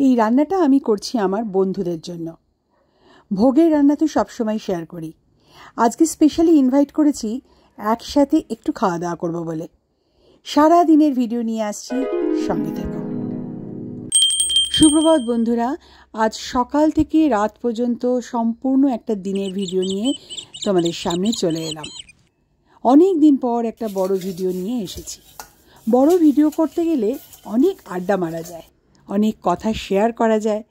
এই রান্নাটা আমি করছি আমার বন্ধুদের জন্য। ভোগের রান্না তো সবসময় শেয়ার করি, আজকে স্পেশালি ইনভাইট করেছি একসাথে একটু খাওয়া দাওয়া করবো বলে। সারা দিনের ভিডিও নিয়ে আসছি, সঙ্গে থেকো। সুপ্রভাত বন্ধুরা, আজ সকাল থেকে রাত পর্যন্ত সম্পূর্ণ একটা দিনের ভিডিও নিয়ে তোমাদের সামনে চলে এলাম। অনেক দিন পর একটা বড় ভিডিও নিয়ে এসেছি। বড় ভিডিও করতে গেলে অনেক আড্ডা মারা যায়, অনেক কথা শেয়ার করা যায়।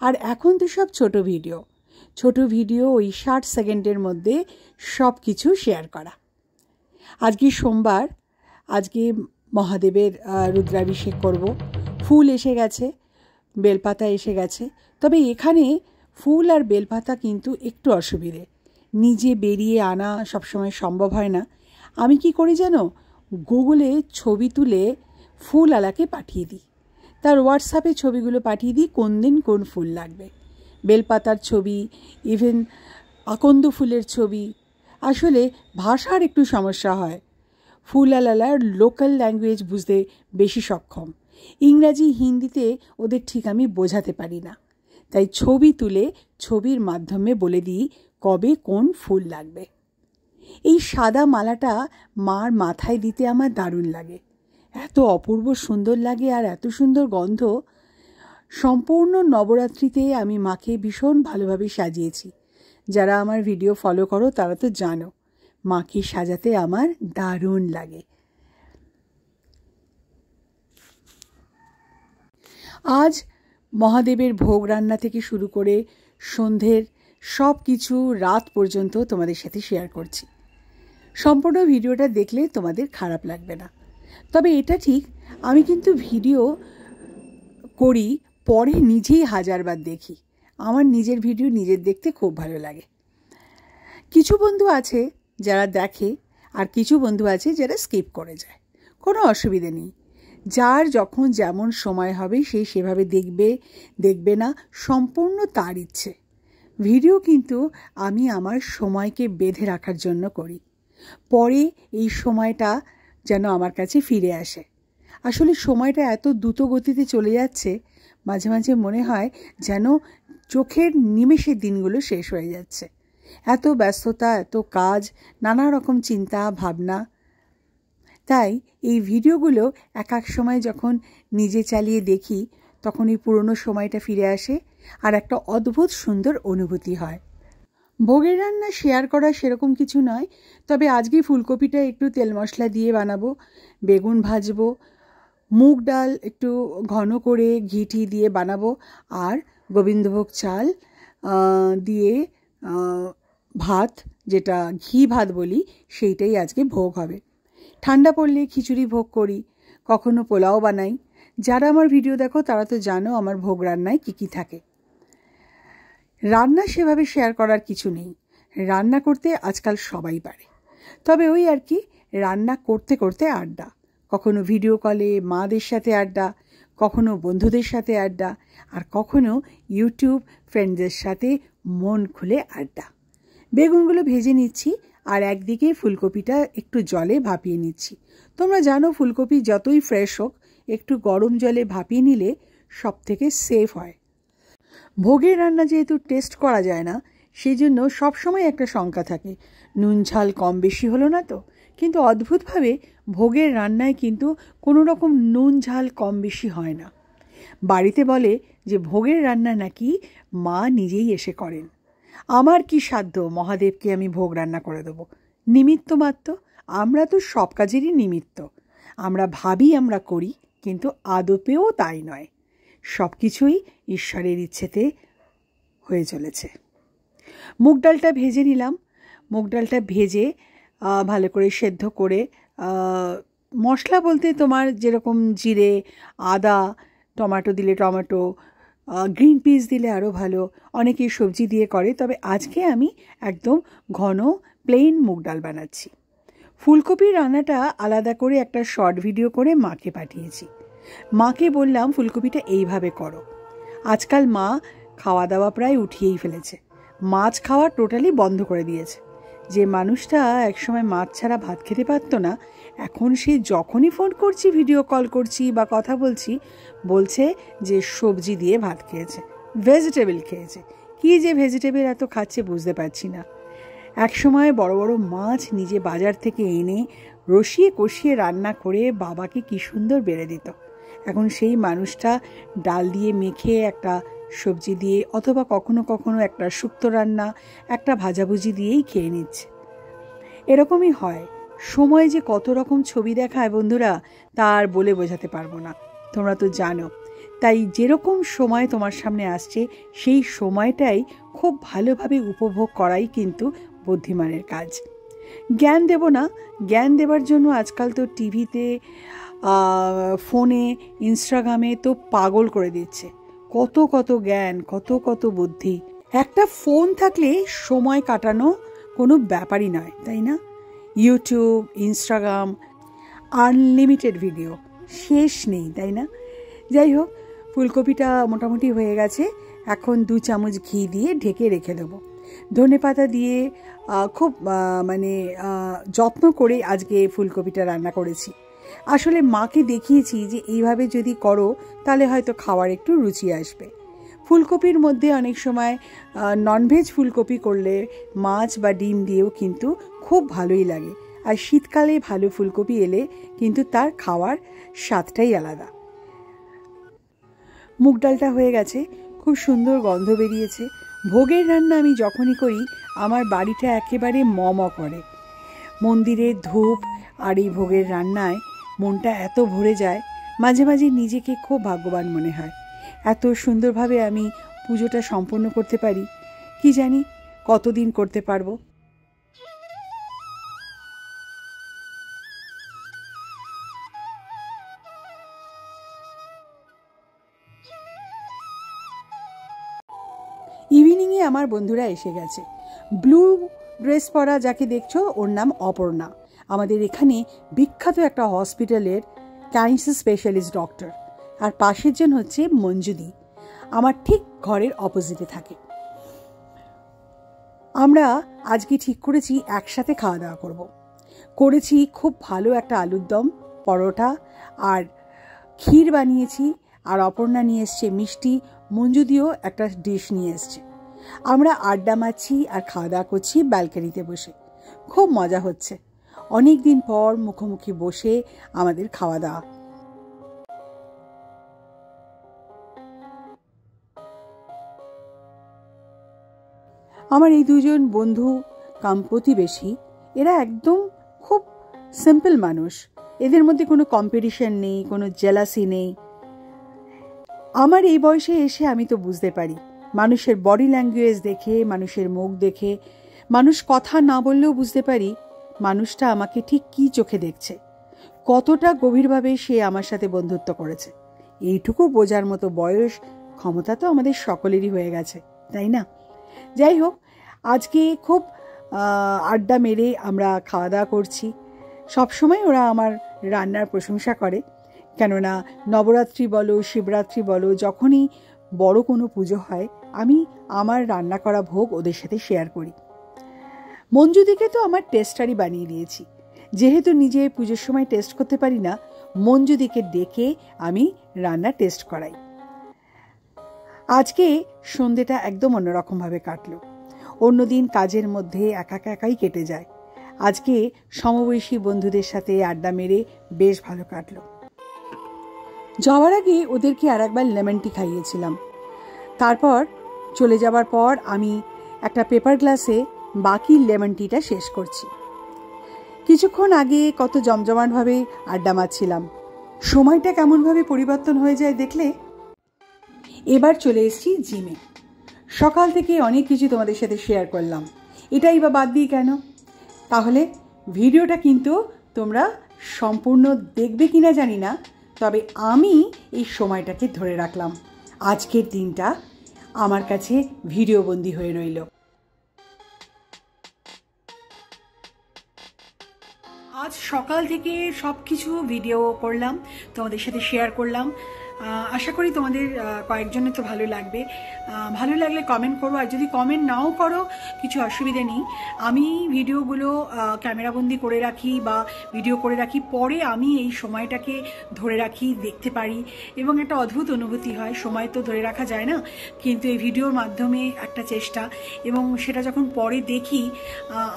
আর এখন তো সব ছোট ভিডিও ওই 60 সেকেন্ডের মধ্যে সব কিছু শেয়ার করা। আজকে সোমবার, আজকে মহাদেবের রুদ্রাভিষেক করব। ফুল এসে গেছে, বেলপাতা এসে গেছে, তবে এখানে ফুল আর বেলপাতা কিন্তু একটু অসুবিধে, নিজে বেরিয়ে আনা সবসময় সম্ভব হয় না। আমি কি করি জানো, গুগলে ছবি তুলে ফুলওয়ালাকে পাঠিয়ে দিই, তার হোয়াটসঅ্যাপে ছবিগুলো পাঠিয়ে দিই কোন দিন কোন ফুল লাগবে। বেলপাতার ছবি, ইভেন আকন্দ ফুলের ছবি। আসলে ভাষার একটু সমস্যা হয়, ফুলওয়ালার লোকাল ল্যাঙ্গুয়েজ বুঝতে বেশি সক্ষম, ইংরাজি হিন্দিতে ওদের ঠিক আমি বোঝাতে পারি না। তাই ছবি তুলে ছবির মাধ্যমে বলে দিই কবে কোন ফুল লাগবে। এই সাদা মালাটা মার মাথায় দিতে আমার দারুণ লাগে, এত অপূর্ব সুন্দর লাগে আর এত সুন্দর গন্ধ। সম্পূর্ণ নবরাত্রিতে আমি মাকে ভীষণ ভালোভাবে সাজিয়েছি। যারা আমার ভিডিও ফলো করো তারা তো জানো মাকে সাজাতে আমার দারুণ লাগে। আজ মহাদেবের ভোগ রান্না থেকে শুরু করে সন্ধ্যের সব কিছু রাত পর্যন্ত তোমাদের সাথে শেয়ার করছি। সম্পূর্ণ ভিডিওটা দেখলে তোমাদের খারাপ লাগবে না। তবে এটা ঠিক, আমি কিন্তু ভিডিও করি, পরে নিজেই হাজারবার দেখি। আমার নিজের ভিডিও নিজের দেখতে খুব ভালো লাগে। কিছু বন্ধু আছে যারা দেখে, আর কিছু বন্ধু আছে যারা স্কিপ করে যায়। কোনো অসুবিধে নেই, যার যখন যেমন সময় হবে সেই সেভাবে দেখবে না, সম্পূর্ণ তার ইচ্ছে। ভিডিও কিন্তু আমি আমার সময়কে বেঁধে রাখার জন্য করি, পরে এই সময়টা যেন আমার কাছে ফিরে আসে। আসলে সময়টা এত দ্রুত গতিতে চলে যাচ্ছে, মাঝে মাঝে মনে হয় যেন চোখের নিমেষে দিনগুলো শেষ হয়ে যাচ্ছে। এত ব্যস্ততা, এত কাজ, নানা রকম চিন্তা ভাবনা। তাই এই ভিডিওগুলো এক সময় যখন নিজে চালিয়ে দেখি, তখন এই পুরনো সময়টা ফিরে আসে আর একটা অদ্ভুত সুন্দর অনুভূতি হয়। ভোগের রান্না শেয়ার করা সেরকম কিছু নয়, তবে আজকে ফুলকপিটা একটু তেল মশলা দিয়ে বানাবো, বেগুন ভাজবো, মুগ ডাল একটু ঘন করে ঘি দিয়ে বানাবো, আর গোবিন্দভোগ চাল দিয়ে ভাত, যেটা ঘি ভাত বলি, সেইটাই আজকে ভোগ হবে। ঠান্ডা পড়লে খিচুড়ি ভোগ করি, কখনো পোলাও বানাই। যারা আমার ভিডিও দেখো তারা তো জানো আমার ভোগ রান্নায় কী থাকে। রান্না সেভাবে শেয়ার করার কিছু নেই, রান্না করতে আজকাল সবাই পারে। তবে ওই আর কি, রান্না করতে করতে আড্ডা, কখনো ভিডিও কলে মাদের সাথে আড্ডা, কখনো বন্ধুদের সাথে আড্ডা, আর কখনো ইউটিউব ফ্রেন্ডসদের সাথে মন খুলে আড্ডা। বেগুনগুলো ভেজে নিচ্ছি আর একদিকে ফুলকপিটা একটু জলে ভাপিয়ে নিচ্ছি। তোমরা জানো ফুলকপি যতই ফ্রেশ হোক, একটু গরম জলে ভাপিয়ে নিলে সব থেকে সেফ হয়। ভোগের রান্না যেহেতু টেস্ট করা যায় না, সেই জন্য সবসময় একটা শঙ্কা থাকে, নুন ঝাল কম বেশি হলো না তো। কিন্তু অদ্ভুতভাবে ভোগের রান্নায় কিন্তু কোনো রকম নুন ঝাল কম বেশি হয় না। বাড়িতে বলে যে ভোগের রান্না নাকি মা নিজেই এসে করেন। আমার কি সাধ্য মহাদেবকে আমি ভোগ রান্না করে দেবো? নিমিত্ত মাত্র, আমরা তো সব কাজেরই নিমিত্ত। আমরা ভাবি আমরা করি, কিন্তু আদপেও তাই নয়। সব কিছুই ঈশ্বরের ইচ্ছেতে হয়ে চলেছে। মুগ ডালটা ভেজে নিলাম। মুগ ডালটা ভেজে ভালো করে সেদ্ধ করে, মশলা বলতে তোমার যেরকম জিরে, আদা, টমেটো দিলে টমেটো, গ্রিন পিস দিলে আরও ভালো, অনেকেই সবজি দিয়ে করে, তবে আজকে আমি একদম ঘন প্লেন মুগ ডাল বানাচ্ছি। ফুলকপির রান্নাটা আলাদা করে একটা শর্ট ভিডিও করে মাকে পাঠিয়েছি। মাকে বললাম ফুলকপিটা এইভাবে করো। আজকাল মা খাওয়া দাওয়া প্রায় উঠিয়েই ফেলেছে, মাছ খাওয়া টোটালি বন্ধ করে দিয়েছে। যে মানুষটা একসময় মাছ ছাড়া ভাত খেতে পারতো না, এখন সে যখনই ফোন করছি, ভিডিও কল করছি বা কথা বলছি, বলছে যে সবজি দিয়ে ভাত খেয়েছে, ভেজিটেবল খেয়েছে। কী যে ভেজিটেবল এত খাচ্ছে বুঝতে পারছি না। একসময় বড় বড় মাছ নিজে বাজার থেকে এনে রসিয়ে কষিয়ে রান্না করে বাবাকে কী সুন্দর বেড়ে দিত। এখন সেই মানুষটা ডাল দিয়ে মেখে একটা সবজি দিয়ে অথবা কখনো কখনো একটা শুক্তো রান্না, একটা ভাজাভুজি দিয়েই খেয়ে নিচ্ছে। এরকমই হয়। সময় যে কত রকম ছবি দেখায় বন্ধুরা, তা আর বলে বোঝাতে পারবো না, তোমরা তো জানো। তাই যেরকম সময় তোমার সামনে আসছে সেই সময়টাই খুব ভালোভাবে উপভোগ করাই কিন্তু বুদ্ধিমানের কাজ। জ্ঞান দেব না, জ্ঞান দেবার জন্য আজকাল তো টিভিতে, ফোনে, ইনস্টাগ্রামে তো পাগল করে দিচ্ছে। কত কত জ্ঞান, কত কত বুদ্ধি। একটা ফোন থাকলে সময় কাটানো কোনো ব্যাপারই নয়, তাই না? ইউটিউব, ইনস্টাগ্রাম, আনলিমিটেড ভিডিও, শেষ নেই, তাই না? যাই হোক, ফুলকপিটা মোটামুটি হয়ে গেছে। এখন 2 চামচ ঘি দিয়ে ঢেকে রেখে দেবো। ধনেপাতা দিয়ে খুব যত্ন করে আজকে ফুলকপিটা রান্না করেছি। আসলে মাকে দেখিয়েছি যে এইভাবে যদি করো তাহলে হয়তো খাওয়ার একটু রুচি আসবে। ফুলকপির মধ্যে অনেক সময় ননভেজ ফুলকপি করলে মাছ বা ডিম দিয়েও কিন্তু খুব ভালোই লাগে। আর শীতকালে ভালো ফুলকপি এলে কিন্তু তার খাওয়ার স্বাদটাই আলাদা। মুগ ডালটা হয়ে গেছে, খুব সুন্দর গন্ধ বেরিয়েছে। ভোগের রান্না আমি যখনই করি আমার বাড়িটা একেবারে ম করে। মন্দিরের ধূপ আর এই ভোগের রান্নায় মনটা এত ভরে যায়, মাঝে মাঝে নিজেকে খুব ভাগ্যবান মনে হয়। এত সুন্দরভাবে আমি পুজোটা সম্পন্ন করতে পারি, কি জানি কতদিন করতে পারবো। ইভিনিংয়ে আমার বন্ধুরা এসে গেছে। ব্লু ড্রেস পরা যাকে দেখছো ওর নাম অপর্ণা, আমাদের এখানে বিখ্যাত একটা হসপিটালের ক্যান্সার স্পেশালিস্ট ডক্টর। আর পাশের জন হচ্ছে মঞ্জুদি, আমার ঠিক ঘরের অপোজিটে থাকে। আমরা আজকে ঠিক করেছি একসাথে খাওয়া দাওয়া করব। করেছি খুব ভালো একটা আলুর দম, পরোটা আর ক্ষীর বানিয়েছি। আর অপর্ণা নিয়ে এসছে মিষ্টি, মঞ্জুদিও একটা ডিশ নিয়ে এসছে। আমরা আড্ডা মারছি আর খাওয়া দাওয়া করছি ব্যালকনিতে বসে। খুব মজা হচ্ছে, অনেক দিন পর মুখোমুখি বসে আমাদের খাওয়া দাওয়া। আমার এই দুজন বন্ধু কাম প্রতিবেশী, এরা একদম খুব সিম্পল মানুষ। এদের মধ্যে কোনো কম্পিটিশন নেই, কোনো জেলাসি নেই। আমার এই বয়সে এসে আমি তো বুঝতে পারি, মানুষের বডি ল্যাঙ্গুয়েজ দেখে, মানুষের মুখ দেখে, মানুষ কথা না বললেও বুঝতে পারি মানুষটা আমাকে ঠিক কী চোখে দেখছে, কতটা গভীরভাবে সে আমার সাথে বন্ধুত্ব করেছে। এইটুকু বোঝার মতো বয়স, ক্ষমতা তো আমাদের সকলেরই হয়ে গেছে, তাই না? যাই হোক, আজকে খুব আড্ডা মেরে আমরা খাওয়া দাওয়া করছি। সবসময় ওরা আমার রান্নার প্রশংসা করে, কেননা নবরাত্রি বলো, শিবরাত্রি বলো, যখনই বড় কোনো পুজো হয় আমি আমার রান্না করা ভোগ ওদের সাথে শেয়ার করি। মঞ্জুদিকে তো আমার টেস্টারই বানিয়ে দিয়েছি। যেহেতু নিজে পুজোর সময় টেস্ট করতে পারি না, মঞ্জুদিকে ডেকে আমি রান্না টেস্ট করাই। আজকে সন্ধেটা একদম অন্যরকমভাবে কাটলো। অন্যদিন কাজের মধ্যে একা একাই কেটে যায়, আজকে সমবয়সী বন্ধুদের সাথে আড্ডা মেরে বেশ ভালো কাটলো। যাওয়ার আগে ওদেরকে আর একবার লেমন টি খাইয়েছিলাম। তারপর চলে যাবার পর আমি একটা পেপার গ্লাসে বাকি লেমন টিটা শেষ করছি। কিছুক্ষণ আগে কত জমজমাটভাবে আড্ডা মারছিলাম, সময়টা কেমনভাবে পরিবর্তন হয়ে যায় দেখলে। এবার চলে এসেছি জিমে। সকাল থেকে অনেক কিছু তোমাদের সাথে শেয়ার করলাম, এটাই বা বাদ দিই কেন? তাহলে ভিডিওটা কিন্তু তোমরা সম্পূর্ণ দেখবে কিনা জানি না, তবে আমি এই সময়টাকে ধরে রাখলাম। আজকের দিনটা আমার কাছে ভিডিওবন্দি হয়ে রইল। আজ সকাল থেকে সব কিছু ভিডিও করলাম, তোমাদের সাথে শেয়ার করলাম। আশা করি তোমাদের কয়েকজনের তো ভালো লাগবে। ভালো লাগলে কমেন্ট করো, আর যদি কমেন্ট নাও করো কিছু অসুবিধে নেই। আমি ভিডিওগুলো ক্যামেরাবন্দি করে রাখি বা ভিডিও করে রাখি, পরে আমি এই সময়টাকে ধরে রাখি, দেখতে পারি এবং একটা অদ্ভুত অনুভূতি হয়। সময় তো ধরে রাখা যায় না, কিন্তু এই ভিডিওর মাধ্যমে একটা চেষ্টা, এবং সেটা যখন পরে দেখি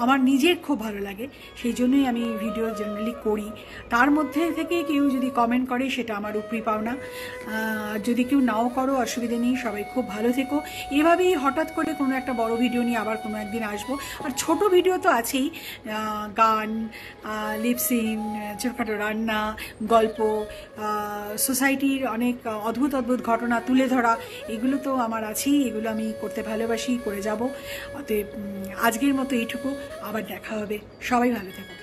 আমার নিজের খুব ভালো লাগে। সেই জন্যই আমি ভিডিও জেনারেলি করি। তার মধ্যে থেকে কেউ যদি কমেন্ট করে সেটা আমার উপরি পাওনা। যদি কেউ নাও করো অসুবিধা নেই, সবাই খুব ভালো থেকো। এভাবেই হঠাৎ করে কোনো একটা বড় ভিডিও নিয়ে আবার কোনো একদিন আসবো। আর ছোট ভিডিও তো আছেই, গান, লিপসিং, ছোটখাটো রান্না, গল্প, সোসাইটির অনেক অদ্ভুত অদ্ভুত ঘটনা তুলে ধরা, এগুলো তো আমার আছেই। এগুলো আমি করতে ভালোবাসি, করে যাব। অতএব আজকের মতো এইটুকু, আবার দেখা হবে। সবাই ভালো থেকো।